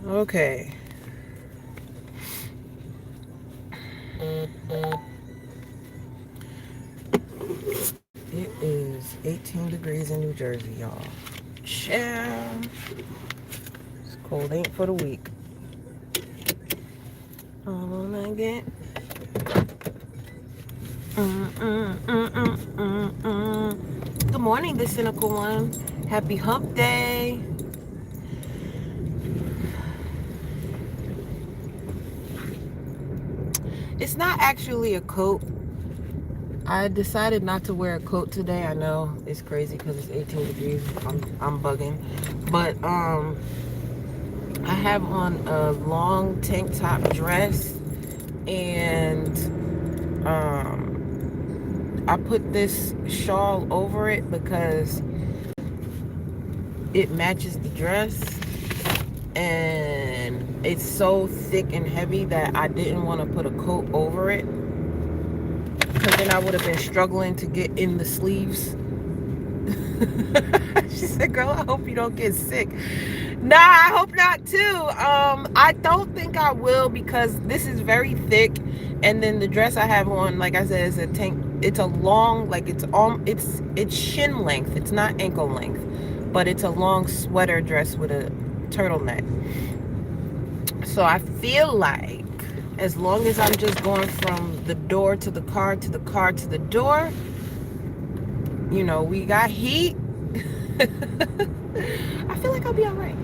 Okay. It is 18 degrees in New Jersey, y'all. Chill. It's cold ain't for the weak. I wanna get. Good morning, the cynical one. Happy hump day. It's not actually a coat. I decided not to wear a coat today. I know it's crazy because it's 18 degrees. I'm bugging. But I have on a long tank top dress, and I put this shawl over it because it matches the dress, and it's so thick and heavy that I didn't want to put a coat over it, because then I would have been struggling to get in the sleeves. She said, girl, I hope you don't get sick. Nah, I hope not too. I don't think I will, because this is very thick, and then the dress I have on, like I said, is a tank. It's a long, like it's shin length. It's not ankle length, but it's a long sweater dress with a turtleneck. So I feel like as long as I'm just going from the door to the car to the car to the door, you know, we got heat. I feel like I'll be all right.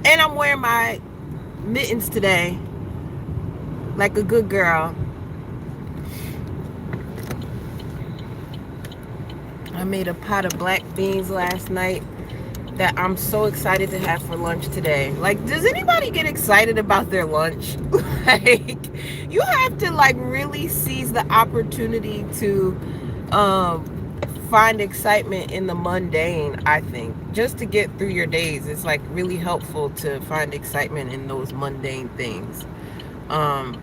And I'm wearing my mittens today, like a good girl. I made a pot of black beans last night that I'm so excited to have for lunch today. Like, does anybody get excited about their lunch? Like, you have to like really seize the opportunity to find excitement in the mundane. I think just to get through your days, it's like really helpful to find excitement in those mundane things. um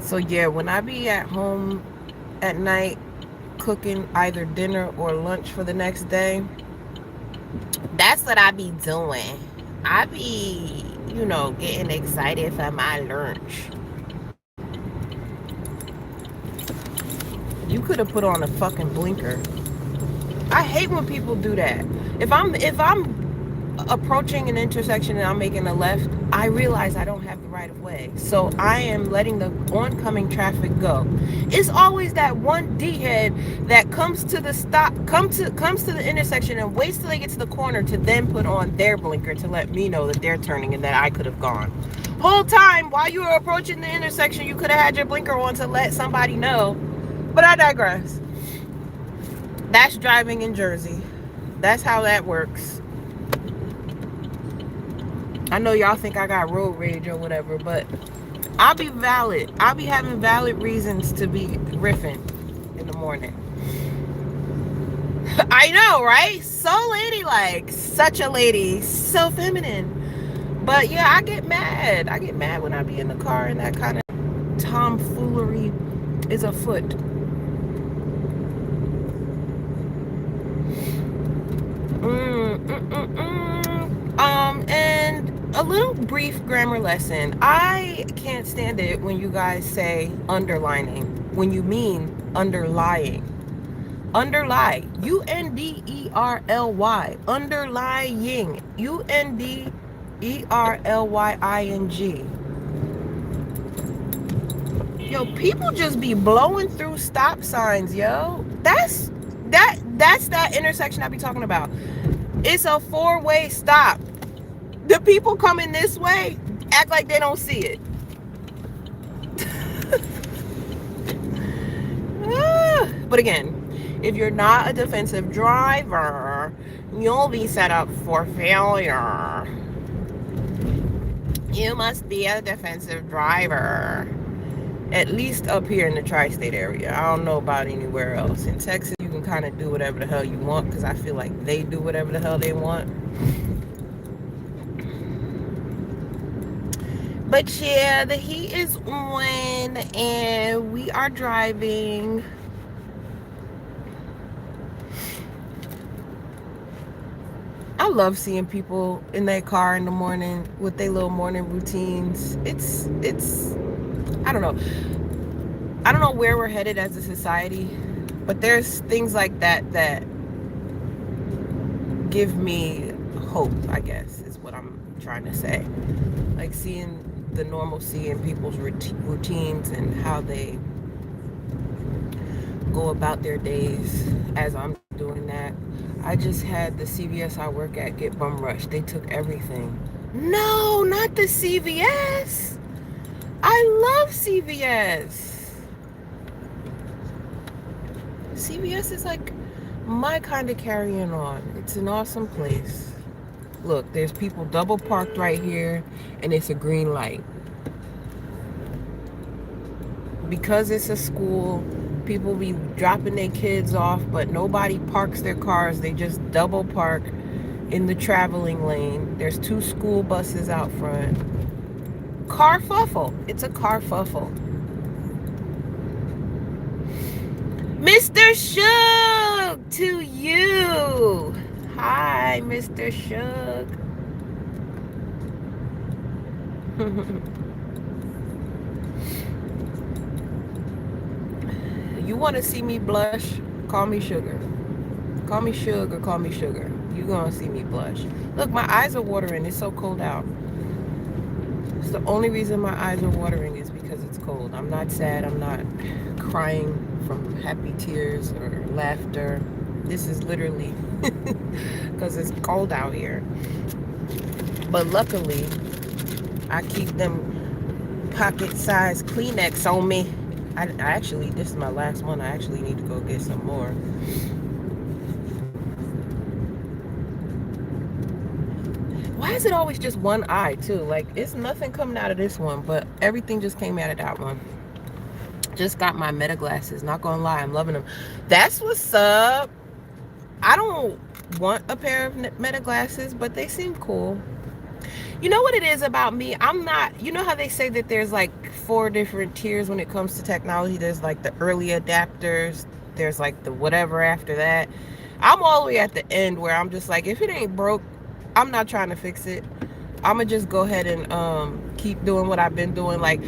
so yeah, when I be at home at night cooking either dinner or lunch for the next day, that's what I be doing. I be, getting excited for my lunch. You could have put on a fucking blinker. I hate when people do that. If I'm approaching an intersection and I'm making a left, I realize I don't have the right of way. So I am letting the oncoming traffic go. It's always that one D-head that comes to the stop, comes to the intersection and waits till they get to the corner to then put on their blinker to let me know that they're turning and that I could have gone. Whole time while you were approaching the intersection, you could have had your blinker on to let somebody know. But I digress. That's driving in Jersey. That's how that works. I know y'all think I got road rage or whatever, but I'll be valid. I'll be having valid reasons to be riffing in the morning. I know, right? So ladylike. Such a lady. So feminine. But yeah, I get mad. I get mad when I be in the car and that kind of tomfoolery is afoot. And a little brief grammar lesson. I can't stand it when you guys say underlining when you mean underlying. Underlie. UNDERLY. Underlying. UNDERLYING. Yo, people just be blowing through stop signs, yo. That's that intersection I be talking about. It's a four-way stop. The people coming this way act like they don't see it. But again, if you're not a defensive driver, you'll be set up for failure. You must be a defensive driver. At least up here in the tri-state area. I don't know about anywhere else. In Texas, you can kind of do whatever the hell you want, because I feel like they do whatever the hell they want. But yeah, the heat is on and we are driving. I love seeing people in their car in the morning with their little morning routines. It's I don't know. I don't know where we're headed as a society, but there's things like that that give me hope, I guess, is what I'm trying to say. Like seeing the normalcy in people's routines and how they go about their days as I'm doing that. I just had the CVS I work at get bum rushed. They took everything. No, not the CVS. I love CVS. CVS is like my kind of carrying on. It's an awesome place. Look, there's people double parked right here, and it's a green light. Because it's a school, people be dropping their kids off, but nobody parks their cars. They just double park in the traveling lane. There's 2 school buses out front. Car fuffle. It's a car fuffle. Mr. Shug, to you. Hi, Mr. Shug. You want to see me blush? Call me Sugar. Call me Shug or call me Sugar. You gonna see me blush. Look, my eyes are watering. It's so cold out. It's the only reason my eyes are watering is because it's cold. I'm not sad. I'm not crying from happy tears or laughter. This is literally because it's cold out here. But luckily, I keep them pocket-sized Kleenex on me. I actually, this is my last one. I actually need to go get some more. Why is it always just one eye too? Like, it's nothing coming out of this one, but everything just came out of that one. Just got my Meta glasses. Not gonna lie, I'm loving them. That's what's up. I don't want a pair of Meta glasses, but they seem cool. You know what it is about me? I'm not, you know how they say that there's like 4 different tiers when it comes to technology? There's like the early adapters, there's like the whatever after that. I'm all the way at the end where I'm just like, if it ain't broke, I'm not trying to fix it. I'm gonna just go ahead and keep doing what I've been doing. Like,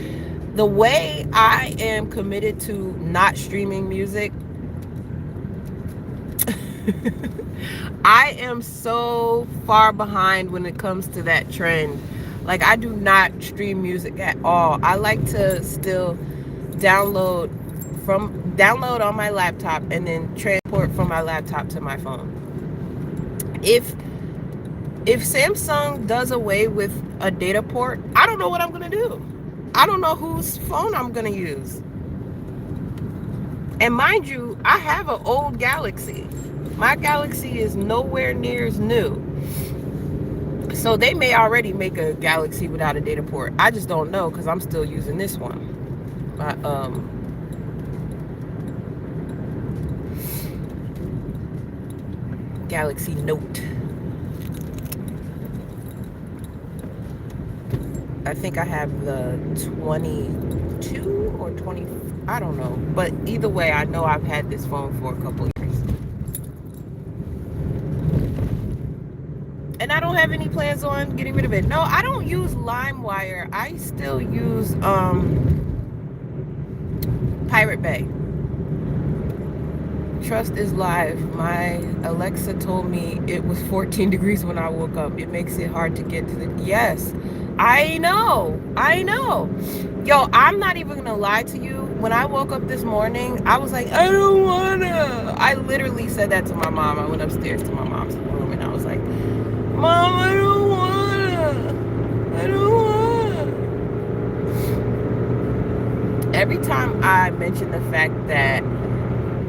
the way I am committed to not streaming music, I am so far behind when it comes to that trend. Like, I do not stream music at all. I like to still download on my laptop and then transport from my laptop to my phone. If Samsung does away with a data port, I don't know what I'm gonna do. I don't know whose phone I'm gonna use. And mind you, I have an old Galaxy. My Galaxy is nowhere near as new. So they may already make a Galaxy without a data port. I just don't know because I'm still using this one. My Galaxy Note. I think I have the 22 or 20, I don't know. But either way, I know I've had this phone for a couple years. And I don't have any plans on getting rid of it. No, I don't use LimeWire. I still use Pirate Bay. Truss'd is live. My Alexa told me it was 14 degrees when I woke up. It makes it hard to get to the... Yes, I know. Yo, I'm not even gonna lie to you. When I woke up this morning, I was like, I don't wanna. I literally said that to my mom. I went upstairs to my mom's room and I was like, Mom, I don't wanna. Every time I mention the fact that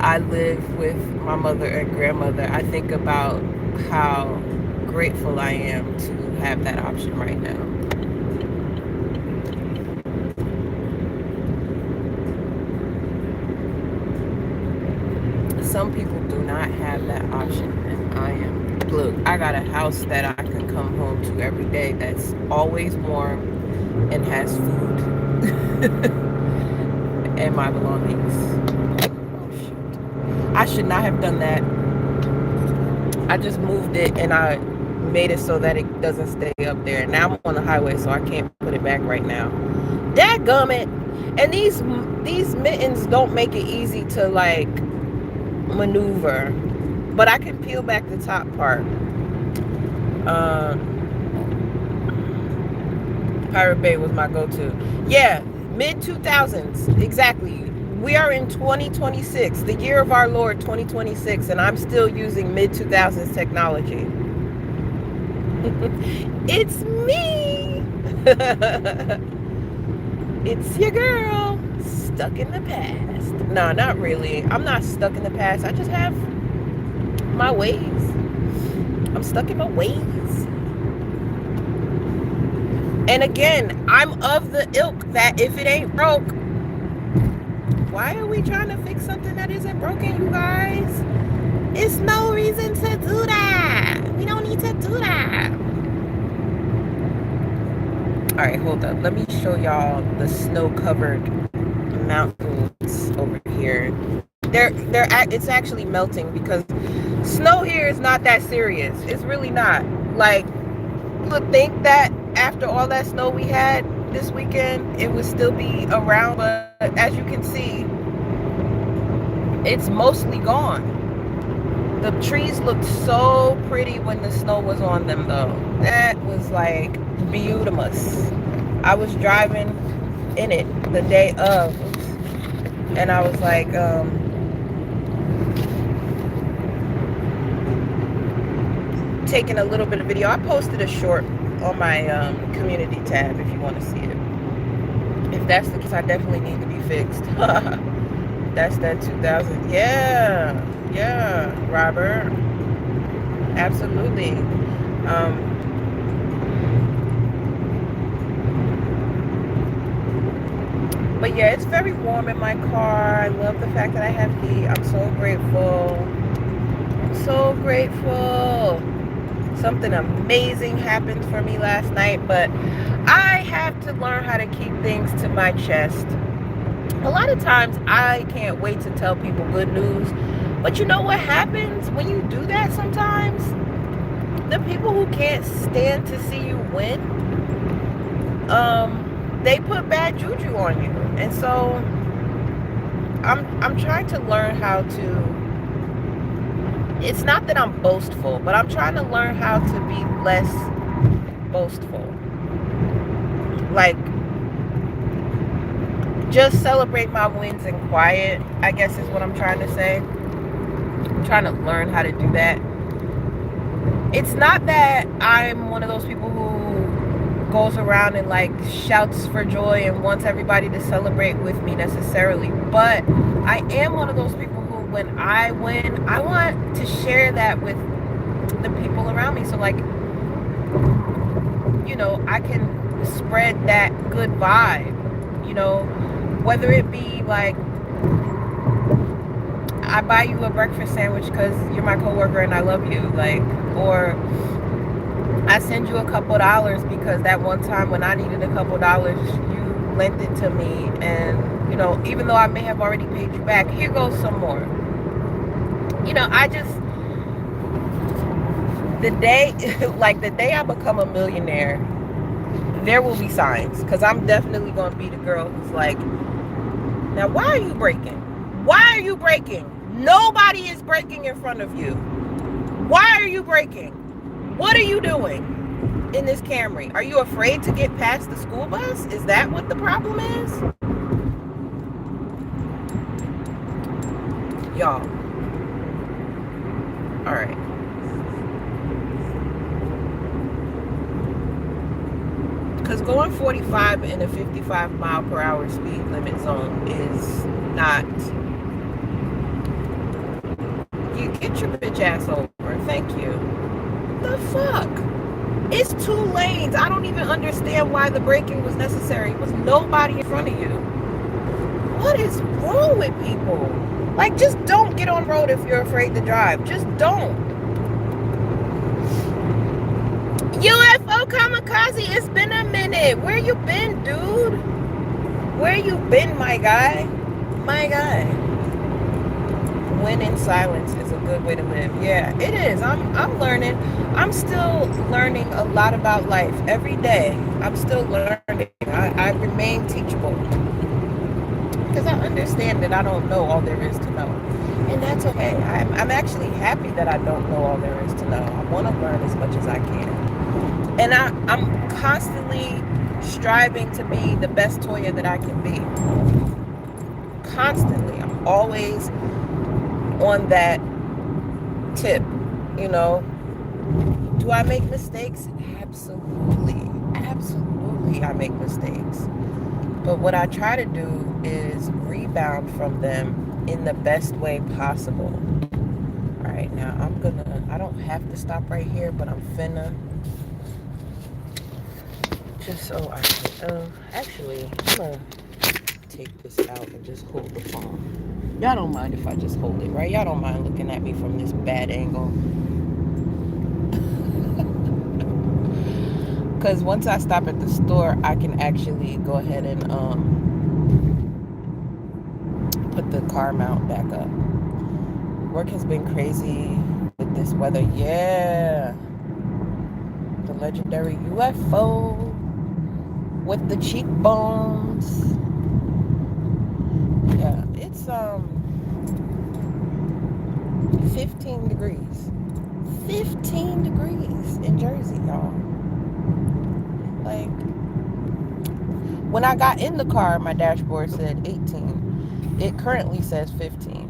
I live with my mother and grandmother, I think about how grateful I am to have that option right now. Some people do not have that option, and I am. Look, I got a house that I can come home to every day that's always warm and has food and my belongings. Oh, shoot. I should not have done that. I just moved it and I made it so that it doesn't stay up there. Now I'm on the highway, so I can't put it back right now. Dadgummit. And these mittens don't make it easy to like maneuver, but I can peel back the top part. Pirate Bay was my go-to. Yeah, mid 2000s, exactly. We are in 2026, the year of our Lord 2026, and I'm still using mid 2000s technology. It's me. It's your girl, stuck in the past. No, not really. I'm not stuck in the past. I just have my ways. I'm stuck in my ways. And again, I'm of the ilk that if it ain't broke, why are we trying to fix something that isn't broken, you guys? It's no reason to do that. We don't need to do that. All right, hold up. Let me show y'all the snow-covered mountains over here. It's actually melting because snow here is not that serious. It's really not. Like, you would think that after all that snow we had this weekend, it would still be around, but as you can see, it's mostly gone. The trees looked so pretty when the snow was on them, though. That was like beautiful. I was driving in it the day of, and I was like, taking a little bit of video. I posted a short on my community tab if you want to see it. If that's the case, I definitely need to be fixed. That's that 2000. Yeah, Robert. Absolutely. But yeah, it's very warm in my car. I love the fact that I have heat. I'm so grateful. I'm so grateful. Something amazing happened for me last night, but I have to learn how to keep things to my chest. A lot of times I can't wait to tell people good news, but you know what happens when you do that sometimes? The people who can't stand to see you win, they put bad juju on you. And so I'm trying to learn how to, it's not that I'm boastful, but I'm trying to learn how to be less boastful. Like, just celebrate my wins in quiet, I guess is what I'm trying to say. I'm trying to learn how to do that. It's not that I'm one of those people who goes around and like shouts for joy and wants everybody to celebrate with me necessarily, but I am one of those people who, when I win, I want to share that with the people around me. So like, you know, I can spread that good vibe, you know, whether it be like I buy you a breakfast sandwich because you're my coworker and I love you, like, or I send you a couple dollars because that one time when I needed a couple dollars, you lent it to me, and you know, even though I may have already paid you back, here goes some more. You know, I just, the day I become a millionaire, there will be signs, because I'm definitely going to be the girl who's like, now why are you breaking? Why are you breaking? Nobody is breaking in front of you. Why are you breaking? What are you doing in this Camry? Are you afraid to get past the school bus? Is that what the problem is? Y'all. All right. Because going 45 in a 55 mile per hour speed limit zone is not... You get your bitch ass over. Thank you. The fuck? It's 2 lanes. I don't even understand why the braking was necessary. It was nobody in front of you. What is wrong with people? Like, just don't get on road if you're afraid to drive. Just don't. UFO Kamikaze, it's been a minute. Where you been, dude? Where you been, my guy? My guy. win in silence is a good way to live. Yeah, it is. I'm learning. I'm still learning a lot about life every day. I'm still learning. I remain teachable because I understand that I don't know all there is to know, and that's okay. I'm actually happy that I don't know all there is to know. I want to learn as much as I can, and I'm constantly striving to be the best Toya that I can be. Constantly, I'm always on that tip, you know. Do I make mistakes? Absolutely. Absolutely, I make mistakes. But what I try to do is rebound from them in the best way possible. All right, now I don't have to stop right here, but I'm finna, just so I can, actually, I'm gonna take this out and just hold the phone. Y'all don't mind if I just hold it, right? Y'all don't mind looking at me from this bad angle. Because once I stop at the store, I can actually go ahead and put the car mount back up. Work has been crazy with this weather. Yeah. The legendary UFO with the cheekbones. Yeah, it's 15 degrees. 15 degrees in Jersey, y'all. Like, when I got in the car, my dashboard said 18. It currently says 15.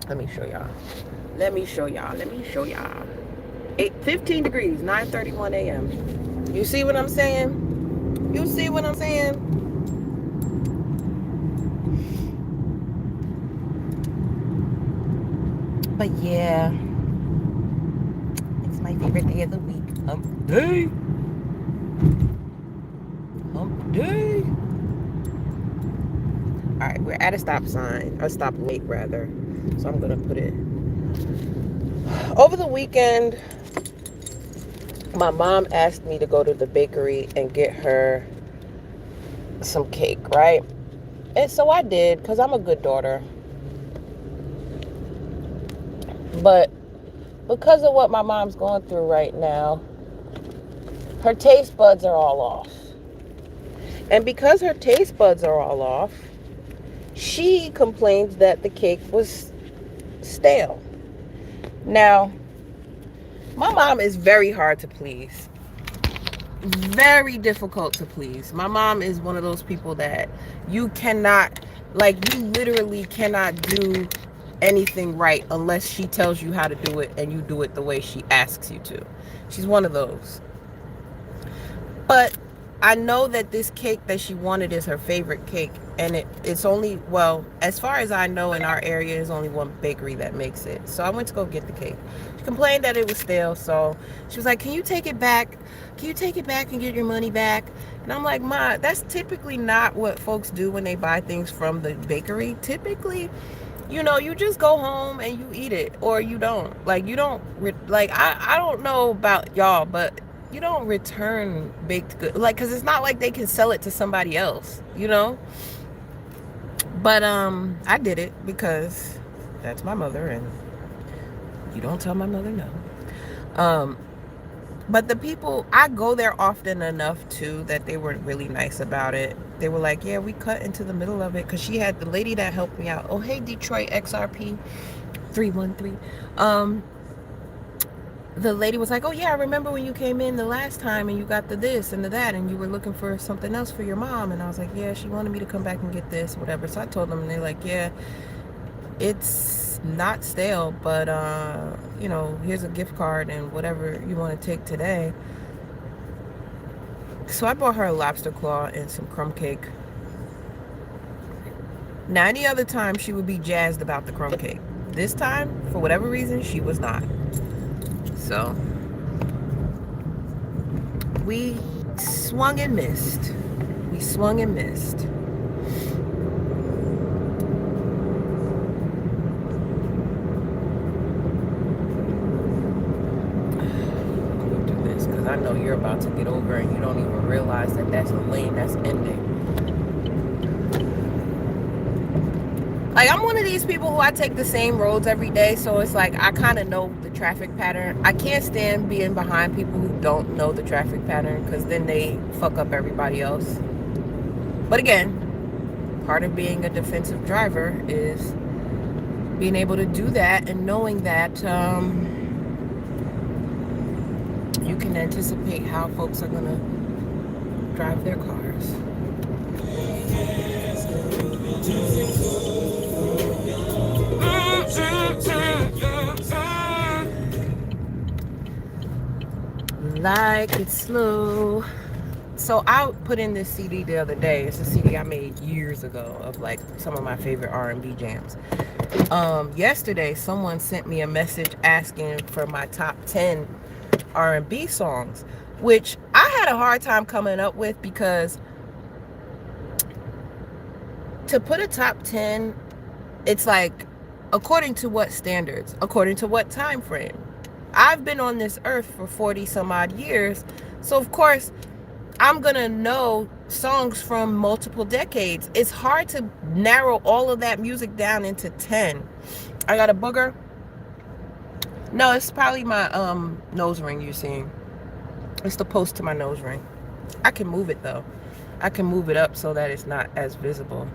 Let me show y'all. Let me show y'all. 15 degrees, 9:31 a.m. You see what I'm saying? You see what I'm saying? But yeah, it's my favorite day of the week. Hump day. Hump day. All right, we're at a stop sign, a stop light rather. So I'm gonna put it. Over the weekend, my mom asked me to go to the bakery and get her some cake, right? And so I did, because I'm a good daughter. But because of what my mom's going through right now, her taste buds are all off. And because her taste buds are all off, she complains that the cake was stale. Now, my mom is very hard to please. Very difficult to please. My mom is one of those people that you cannot, like, you literally cannot do anything right unless she tells you how to do it and you do it the way she asks you to. She's one of those. But I know that this cake that she wanted is her favorite cake, and it's only, well, as far as I know, in our area, there's only one bakery that makes it. So I went to go get the cake. She complained that it was stale, so she was like, can you take it back? Can you take it back and get your money back? And I'm like, Ma, that's typically not what folks do when they buy things from the bakery. Typically, you know, you just go home and you eat it, or you don't. Like, you don't, like, I don't know about y'all, but you don't return baked goods, like, because it's not like they can sell it to somebody else, you know. But I did it because that's my mother, and you don't tell my mother no. But the people, I go there often enough too that they were really nice about it. They were like, yeah, we cut into the middle of it, because she had the lady that helped me out. Oh, hey, Detroit XRP 313. The lady was like, oh yeah, I remember when you came in the last time and you got the this and the that, and you were looking for something else for your mom. And I was like, yeah, she wanted me to come back and get this, whatever. So I told them, and they're like, yeah, it's not stale, but you know, here's a gift card and whatever you want to take today. So I bought her a lobster claw and some crumb cake. Now, any other time she would be jazzed about the crumb cake. This time, for whatever reason, she was not. So we swung and missed. We swung and missed. Go through this because I know you're about to get over and you don't even realize that that's the lane that's ending. Like, I'm one of these people who I take the same roads every day, so it's like I kind of know the traffic pattern. I can't stand being behind people who don't know the traffic pattern, because then they fuck up everybody else. But again, part of being a defensive driver is being able to do that and knowing that you can anticipate how folks are going to drive their cars. Like it's slow. So I put in this CD the other day. It's a CD I made years ago of like some of my favorite R&B jams. Yesterday someone sent me a message asking for my top 10 R&B songs, which I had a hard time coming up with, because to put a top 10, it's like, according to what standards, according to what time frame? I've been on this earth for 40 some odd years, so of course I'm gonna know songs from multiple decades. It's hard to narrow all of that music down into 10. I got a booger. No, it's probably my nose ring you're seeing. It's the post to my nose ring. I can move it though. I can move it up so that it's not as visible.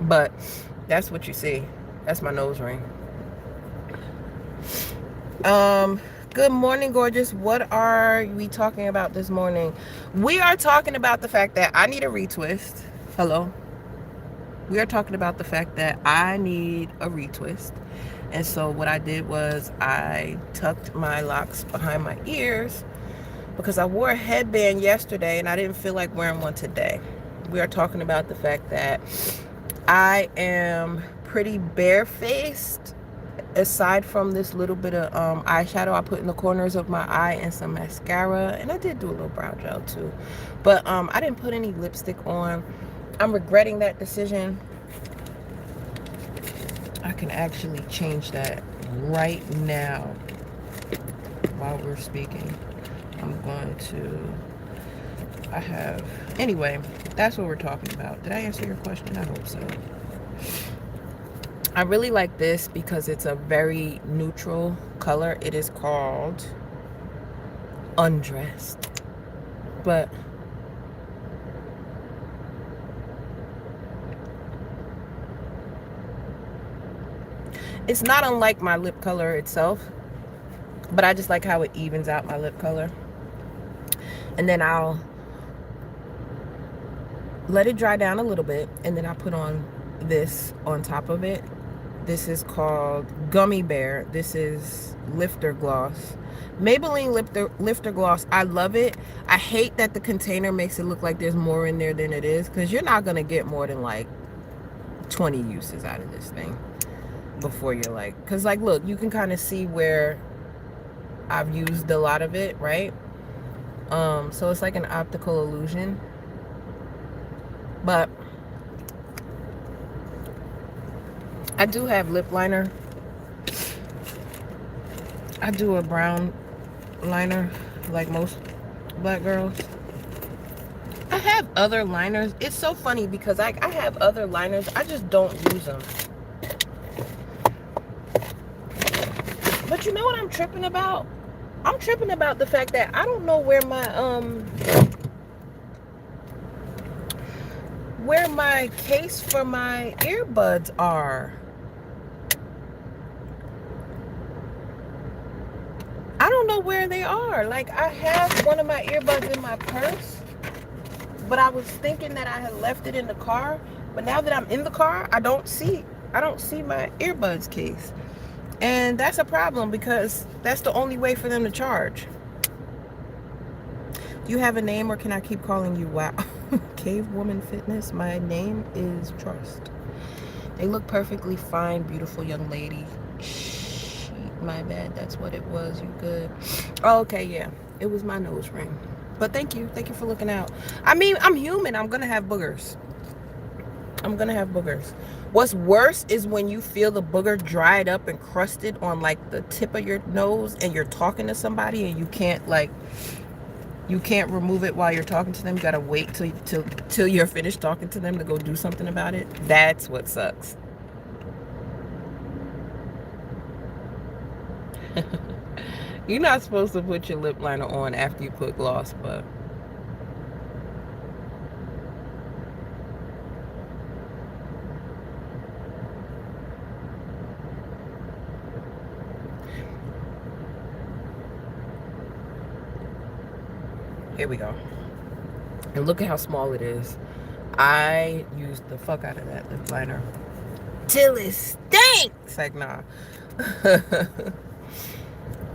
But that's what you see. That's my nose ring. Good morning, gorgeous. What are we talking about this morning? We are talking about the fact that I need a retwist. Hello. We are talking about the fact that I need a retwist. And so what I did was I tucked my locks behind my ears because I wore a headband yesterday and I didn't feel like wearing one today. We are talking about the fact that I am pretty barefaced, aside from this little bit of eyeshadow I put in the corners of my eye and some mascara, and I did do a little brow gel too, but I didn't put any lipstick on. I'm regretting that decision. I can actually change that right now while we're speaking. I'm going to, anyway, that's what we're talking about. Did I answer your question? I hope so. I really like this because it's a very neutral color. It is called Undressed. But it's not unlike my lip color itself, but I just like how it evens out my lip color. And then I'll let it dry down a little bit, and then I put on this on top of it. This is called Gummy Bear. This is Lifter Gloss. Maybelline Lifter Gloss. I love it. I hate that the container makes it look like there's more in there than it is, because you're not going to get more than like 20 uses out of this thing before you're like, because like, look, you can kind of see where I've used a lot of it, right? So it's like an optical illusion. But I do have lip liner. I do a brown liner like most black girls. I have other liners. It's so funny because I have other liners. I just don't use them. But you know what I'm tripping about? I'm tripping about the fact that I don't know where my case for my earbuds are. I don't know where they are. Like, I have one of my earbuds in my purse, but I was thinking that I had left it in the car. But now that I'm in the car, I don't see my earbuds case. And that's a problem, because that's the only way for them to charge. Do you have a name, or can I keep calling you Wow? Cave Woman Fitness. My name is Truss'd. They look perfectly fine, beautiful young lady. My bad, that's what it was. You good? Oh, okay, yeah, it was my nose ring. But thank you for looking out. I mean, I'm human. I'm gonna have boogers. What's worse is when you feel the booger dried up and crusted on like the tip of your nose, and you're talking to somebody and you can't like You can't remove it while you're talking to them. You gotta wait till you're finished talking to them to go do something about it. That's what sucks. You're not supposed to put your lip liner on after you put gloss, but here we go. And look at how small it is. I used the fuck out of that lip liner till it stinks. Like, nah.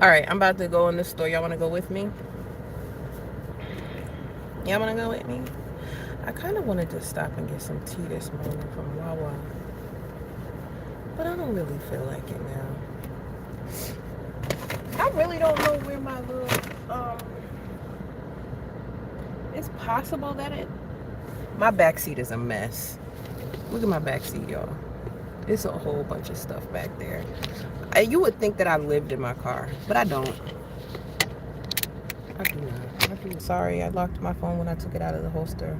All right, I'm about to go in the store. Y'all want to go with me? Y'all want to go with me? I kind of wanted to stop and get some tea this morning from Wawa, but I don't really feel like it now. I really don't know where my little, it's possible that my back seat is a mess. Look at my back seat, y'all. It's a whole bunch of stuff back there. You would think that I lived in my car, but I don't. I do not. Sorry, I locked my phone when I took it out of the holster.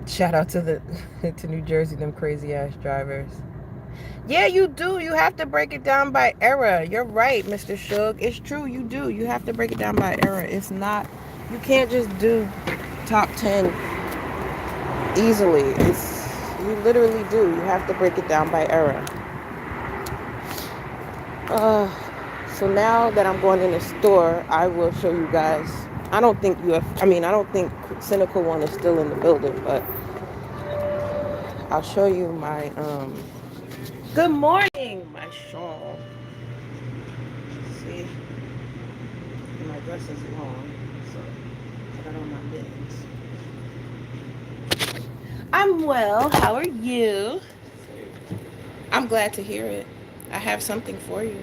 Shout out to to New Jersey, them crazy ass drivers. Yeah, you do. You have to break it down by era. You're right, Mr. Shug. It's true. You do. You have to break it down by era. It's not. You can't just do top 10 easily. You literally do. You have to break it down by era. So now that I'm going in the store, I will show you guys. I don't think Cynical One is still in the building, but I'll show you my good morning, my shawl. See, my dress is long, so I got on my mittens. I'm well. How are you? I'm glad to hear it. I have something for you.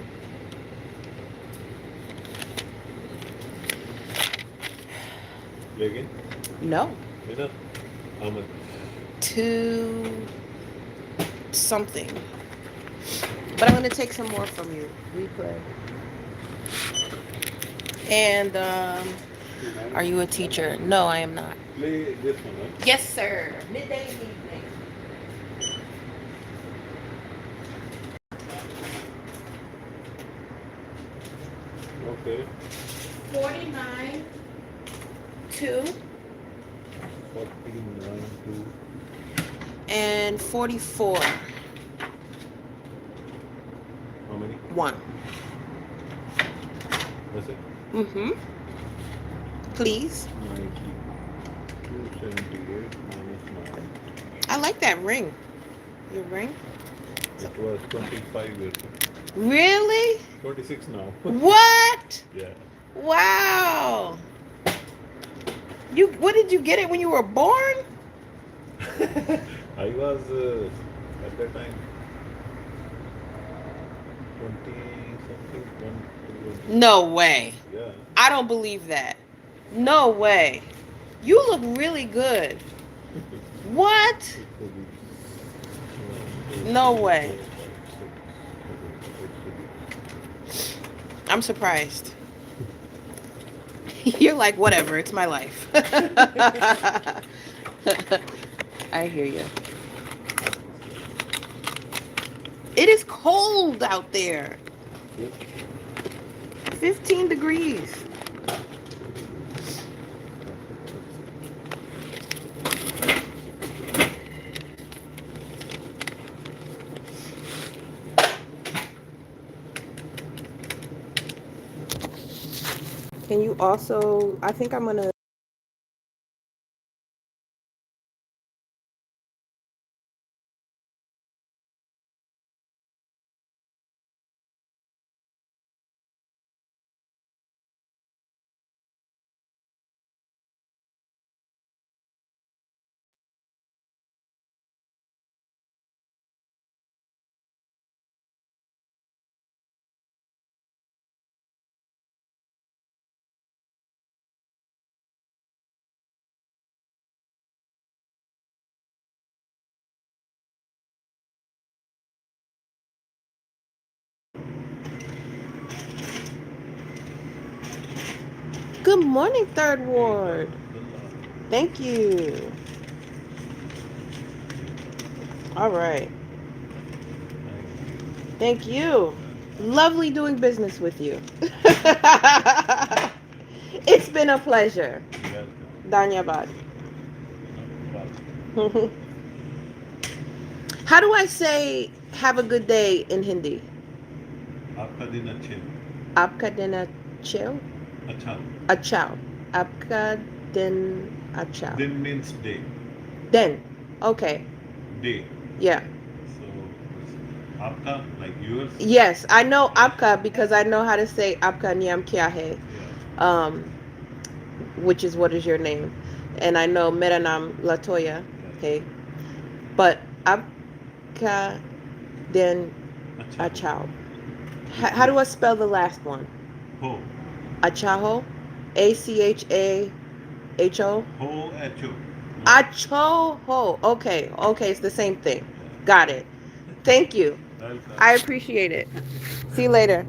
Again? No. Enough? How much? To something. But I'm going to take some more from you. Replay. And are you a teacher? No, I am not. Play this one, right? Yes, sir. Midday evening. Okay. 49 2 49 2. and 44 How many? 1. That's it? Mm-hmm. Please. 90. 278 minus 9. I like that ring. Your ring? It was 25 years ago. Really? 26 now. What? Yeah. Wow. What did you get it when you were born? I was at that time 20 something. 20. No way. Yeah. I don't believe that. No way. You look really good. What? No way. I'm surprised. You're like, whatever, it's my life. I hear you. It is cold out there. 15 degrees. Can you also, I think I'm going to Good morning, Third Hey, Ward. Dullah. Thank you. All right. Thank you. Thank you. Welcome. Lovely doing business with you. It's been a pleasure. Welcome. Danyabad. No problem. How do I say have a good day in Hindi? आपका दिन अच्छे हो. Aapka din achao? अच्छा हो. Achao. Aapka din achao. Din means day. Then. Okay. Day. Yeah. So it's आपका like yours. Yes, I know Apka because I know how to say Apka Niyam Kya Hai, Yeah. um, which is what is your name, and I know Mera Naam Latoya, Right. okay, but Apka Din अच्छा हो. Achao. It How do I means spell the last one? ho. Achaho, Achaho, Ho H-O. No. Achoho. Okay, okay, it's the same thing. Yeah. Got it. Thank you. Welcome. I appreciate it. See you later.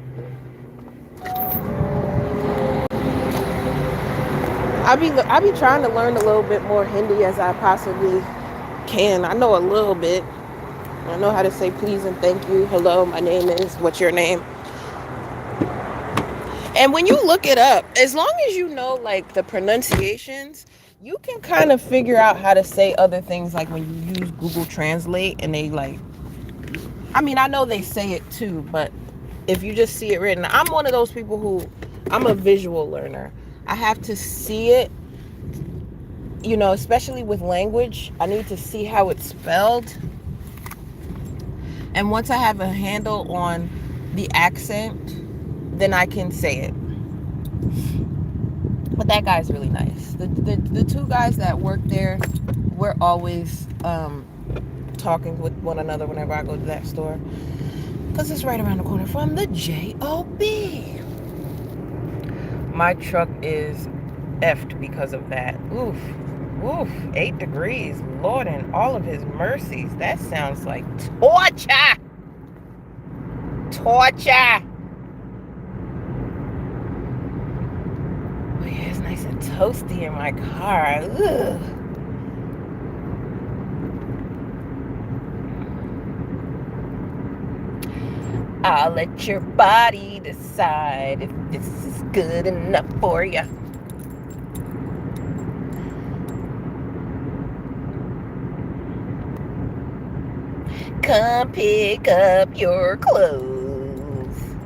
I be trying to learn a little bit more Hindi as I possibly can. I know a little bit. I know how to say please and thank you. Hello, my name is. What's your name? And when you look it up, as long as you know like the pronunciations, you can kind of figure out how to say other things. Like when you use Google Translate and they like, I mean, I know they say it too, but if you just see it written, I'm one of those people who I'm a visual learner. I have to see it, especially with language. I need to see how it's spelled. And once I have a handle on the accent, then I can say it. But that guy's really nice. The two guys that work there, we're always talking with one another whenever I go to that store. Because it's right around the corner from the J.O.B. My truck is effed because of that. Oof. Oof. 8 degrees. Lord and all of his mercies. That sounds like torture. Torture. Oh yeah, it's nice and toasty in my car. Ugh. I'll let your body decide if this is good enough for you. Come pick up your clothes.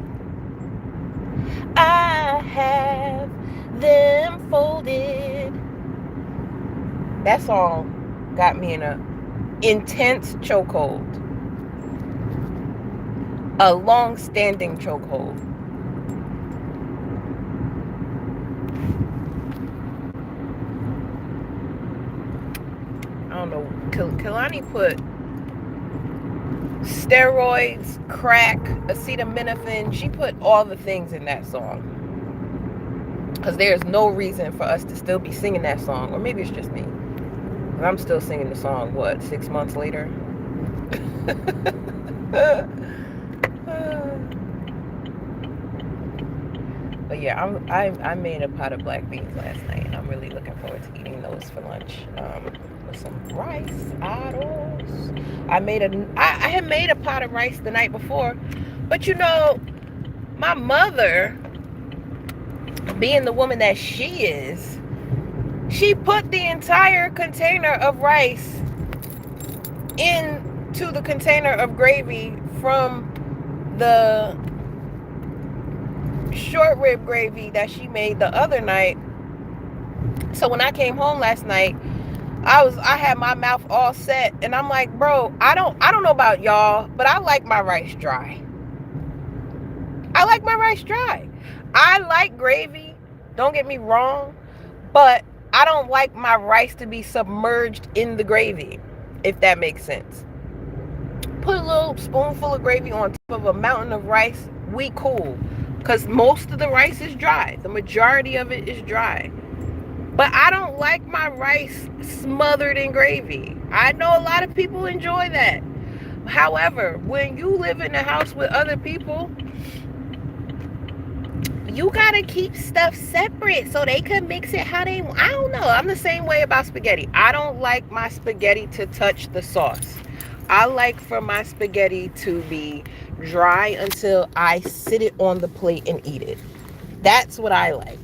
I have them folded. That song got me in a intense chokehold. A long-standing chokehold. I don't know. Kalani put steroids, crack, acetaminophen. She put all the things in that song. Because there's no reason for us to still be singing that song. Or maybe it's just me. I'm still singing the song, 6 months later? But yeah, I made a pot of black beans last night, and I'm really looking forward to eating those for lunch with some rice, arroz. I had made a pot of rice the night before, but my mother, being the woman that she is, she put the entire container of rice into the container of gravy from the short rib gravy that she made the other night. So when I came home last night, I had my mouth all set, and I'm like, bro, I don't know about y'all, but I like my rice dry. I like my rice dry. I like gravy, don't get me wrong, but I don't like my rice to be submerged in the gravy, if that makes sense. Put a little spoonful of gravy on top of a mountain of rice, we cool. Because most of the rice is dry. The majority of it is dry. But I don't like my rice smothered in gravy. I know a lot of people enjoy that. However, when you live in a house with other people, You gotta keep stuff separate so they can mix it how they want. I don't know. I'm the same way about spaghetti. I don't like my spaghetti to touch the sauce. I like for my spaghetti to be dry until I sit it on the plate and eat it. That's what I like.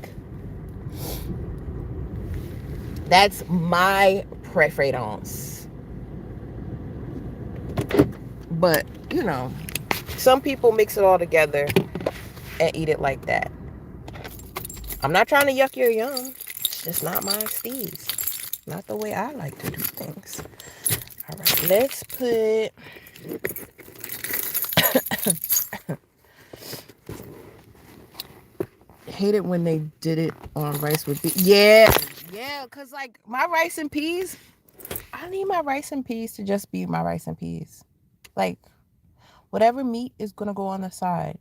That's my preference. But, you know, some people mix it all together and eat it like that. I'm not trying to yuck your yum. It's just not my steez. Not the way I like to do things. All right, let's put... hate it when they did it on rice with beef. Yeah, because like my rice and peas, I need my rice and peas to just be my rice and peas. Like, whatever meat is going to go on the side.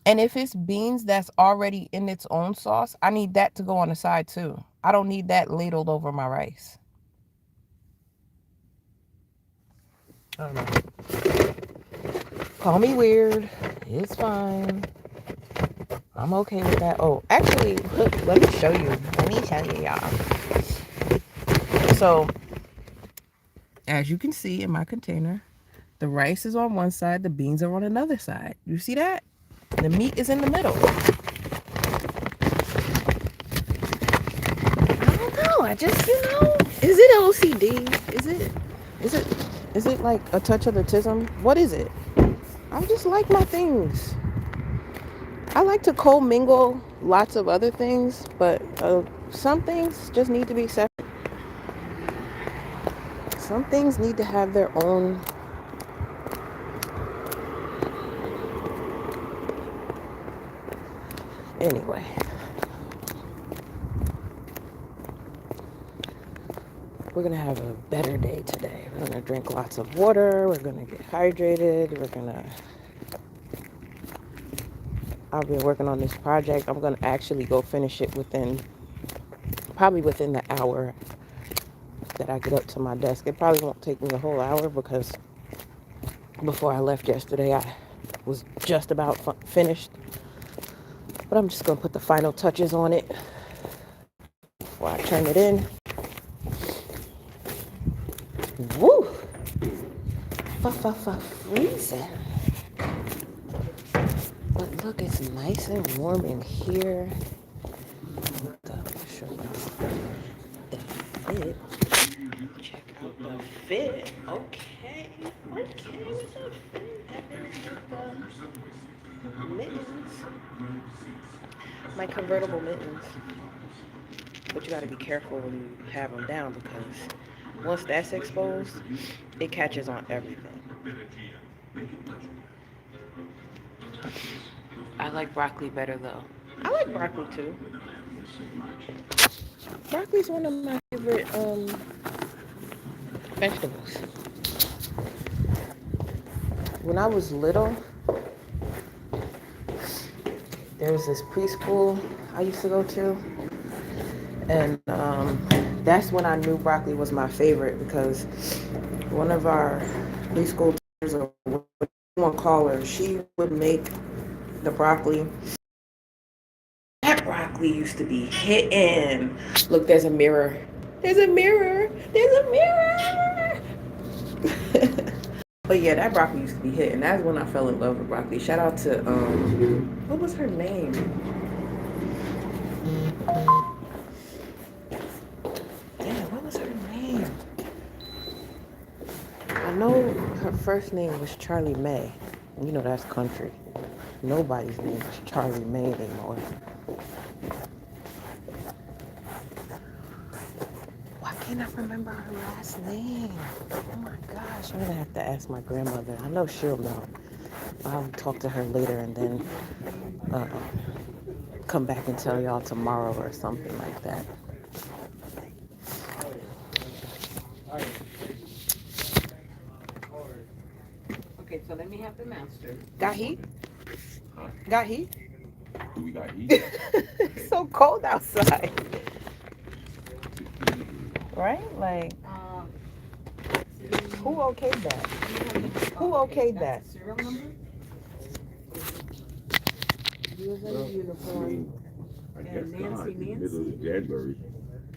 And if it's beans that's already in its own sauce, I need that to go on the side too. I don't need that ladled over my rice. I don't know. Call me weird. It's fine. I'm okay with that. Oh, actually, look, let me show you. Let me tell you, y'all. So, as you can see in my container, the rice is on one side, the beans are on another side. You see that? The meat is in the middle. I don't know. I just, is it OCD? Is it like a touch of autism? What is it? I just like my things. I like to co-mingle lots of other things, but some things just need to be separate. Some things need to have their own. Anyway. We're going to have a better day today. We're going to drink lots of water. We're going to get hydrated. I'll be working on this project. I'm going to actually go finish it probably within the hour that I get up to my desk. It probably won't take me a whole hour because before I left yesterday, I was just about finished. But I'm just going to put the final touches on it before I turn it in. Woo! Freezing. But look, it's nice and warm in here. Show you the fit. Check out the fit. Okay. With the mittens. My convertible mittens. But you got to be careful when you have them down because once that's exposed, it catches on everything. I like broccoli better though. I like broccoli too. Broccoli's one of my favorite vegetables. When I was little, there was this preschool I used to go to, and that's when I knew broccoli was my favorite because one of our preschool teachers, or what you want to call her, she would make the broccoli. That broccoli used to be hitting. Look, there's a mirror. There's a mirror. But yeah, that broccoli used to be hitting. That's when I fell in love with broccoli. Shout out to what was her name? Damn, what was her name? I know her first name was Charlie May. You know that's country. Nobody's name is Charlie May anymore. Why can't I remember her last name? Oh my gosh, I'm gonna have to ask my grandmother. I know she'll know. I'll talk to her later and then come back and tell y'all tomorrow or something like that. Okay, so let me have the master. Got heat? Got heat? Do we got heat? It's so cold outside. Right? Like, who okayed that? Who okayed that? Serial number? He was in Well, his uniform. I mean, I And guess not. Nancy, It's middle Nancy? of January.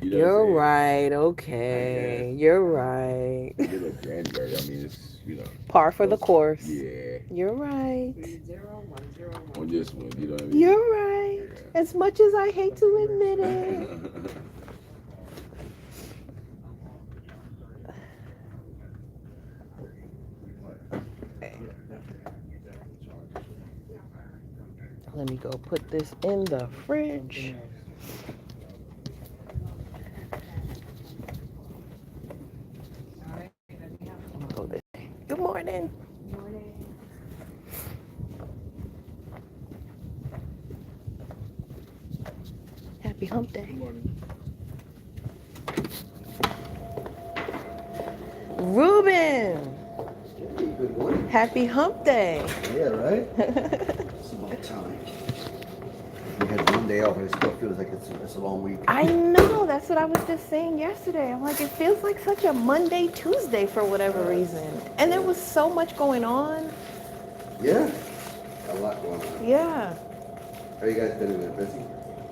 You know You're what I'm right. Okay. You're right. saying? Middle of January. I mean, it's, Par for the course. yeah, You're right. 30101. on this one, you know what I mean? You're right. As much as I hate to admit it. Let me go put this in the fridge. All right, let me have Hold it. Good morning. the morning. Happy hump day. Ruben. Good morning. Happy hump day. Yeah, right? It's about time. We had one day off and it still feels like it's a long week. I know. That's what I was just saying yesterday. I'm like, it feels like such a Monday, Tuesday for whatever reason. And there was so much going on. Yeah. A lot going on. Yeah. How you guys been? Busy?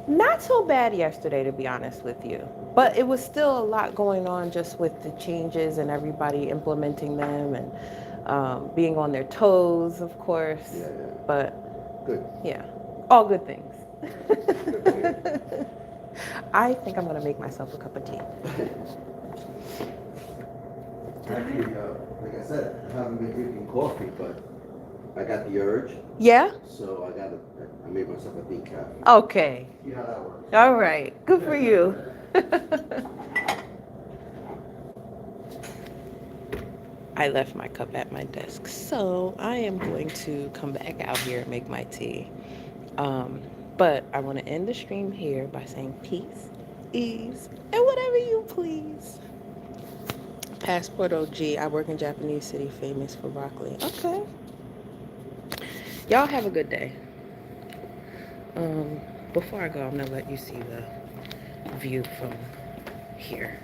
Not so bad yesterday, to be honest with you. But it was still a lot going on just with the changes and everybody implementing them and being on their toes, of course. Yeah. But Good. yeah, all good things. Good to hear. I think I'm going to make myself a cup of tea. Actually, like I said, I haven't been drinking coffee, but I got the urge, Yeah? so I made myself a decaf. Okay. See how that works. All right. Good for you. I left my cup at my desk, so I am going to come back out here and make my tea. But I want to end the stream here by saying peace, ease, and whatever you please. Passport OG, I work in Japanese City, famous for broccoli. Okay. Y'all have a good day. Before I go, I'm gonna let you see the view from here.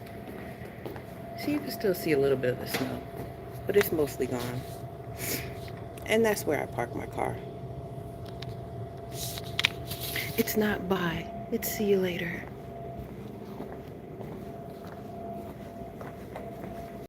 So you can still see a little bit of the snow, but it's mostly gone. And that's where I park my car. It's not bye, it's see you later.